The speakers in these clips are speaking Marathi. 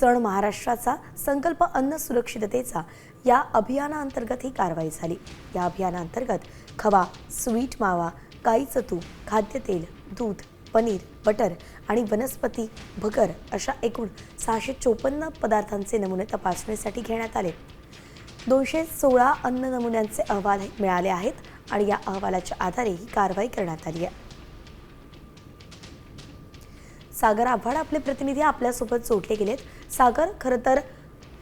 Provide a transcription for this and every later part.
सण महाराष्ट्राचा संकल्प अन्न सुरक्षिततेचा या अभियानाअंतर्गत ही कारवाई झाली। या अभियानाअंतर्गत खवा, स्वीट मावा, गाईचं तूप, खाद्यतेल, दूध, पनीर, बटर आणि वनस्पती भगर अशा एकूण 654 पदार्थांचे नमुने तपासणीसाठी घेण्यात आले। 216 अन्न नमुन्यांचे अहवाल मिळाले आहेत आणि या अहवालाच्या आधारे ही कारवाई करण्यात आली आहे। सागर आव्हाड आपले प्रतिनिधी आपल्यासोबत जोडले गेलेत। सागर, खरं तर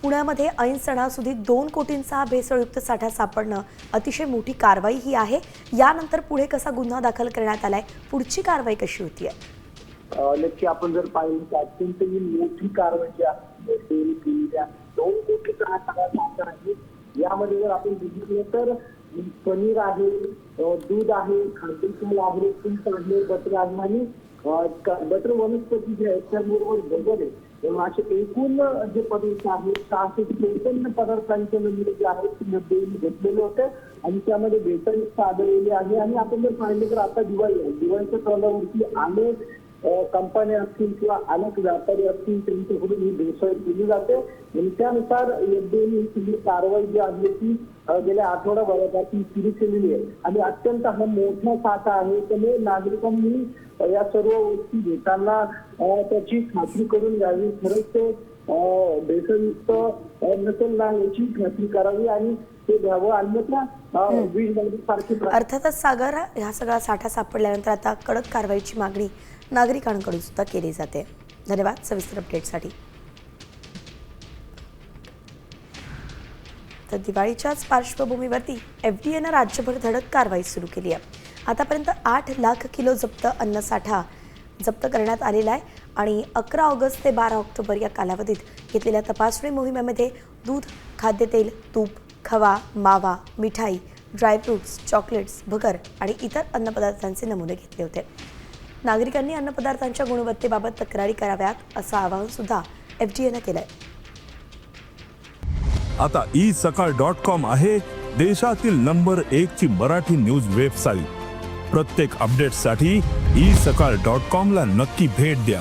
पुण्यामध्ये ऐन सणासुदीत 2 कोटींचा भेसळयुक्त साठा सापडणं अतिशय मोठी कारवाई ही आहे। यानंतर पुढे कसा गुन्हा दाखल करण्यात आलाय, पुढची कारवाई कशी होतीये? नक्की आपण जर पाहिलं तर अत्यंत मोठी कारवाई जी आहे 2 कोटीचा हा सगळा साठा आहे। यामध्ये जर आपण बघितलं तर पनीर आहे, दूध आहे, खाद्यतेल आहे, तूप आहे, बटर आहे आणि बटर वनस्पती जे आहेत त्याबरोबर भगर आहे। तेव्हा असे एकूण जे पदार्थ आहेत 654 पदार्थांचे नमुने जे आहेत ते घेतलेले होते आणि त्यामध्ये भेसळयुक्त आढळलेले आहे। आणि आपण जर पाहिलं तर आता दिवाळीच्या तोंडावरती अनेक कंपन्या असतील किंवा अनेक व्यापारी असतील त्यांच्याकडून ही भेसळ केली जाते आणि त्यानुसार ही कारवाई जी आहे ती गेल्या आठवडाभरापासून सुरू केलेली आहे आणि अत्यंत हा मोठा साठा आहे। त्यामुळे नागरिकांनी या सर्व गोष्टी घेताना त्याची खात्री करून घ्यावी, खरंच ते भेसळयुक्त नसेल ना याची खात्री करावी आणि ते द्यावं, अन्यथा अर्थातच सागर, हा सगळा साठा सापडल्यानंतर आता कडक कारवाईची मागणी नागरिकांकडून सुद्धा केली जाते। धन्यवाद सविस्तर अपडेटसाठी। तर दिवाळीच्याच पार्श्वभूमीवरती FDAनं राज्यभर धडक कारवाई सुरू केली आहे। आतापर्यंत 8 लाख किलो जप्त अन्नसाठा जप्त करण्यात आलेला आहे आणि 11 ऑगस्ट ते 12 ऑक्टोबर या कालावधीत घेतलेल्या तपासणी मोहिमेमध्ये दूध, खाद्यतेल, तूप, खवा, मावा, मिठाई, ड्रायफ्रुट्स, चॉकलेट्स, भगर आणि इतर अन्नपदार्थांचे नमुने घेतले होते। नागरिकांनी अन्नपदार्थांच्या गुणवत्तेबाबत तक्रारी कराव्यात असं आवाहन सुद्धा FDAनं केलंय। आता isakal.com आहे देशातील नंबर 1 ची मराठी न्यूज वेबसाईट। प्रत्येक अपडेटसाठी isakal.com ला नक्की भेट द्या।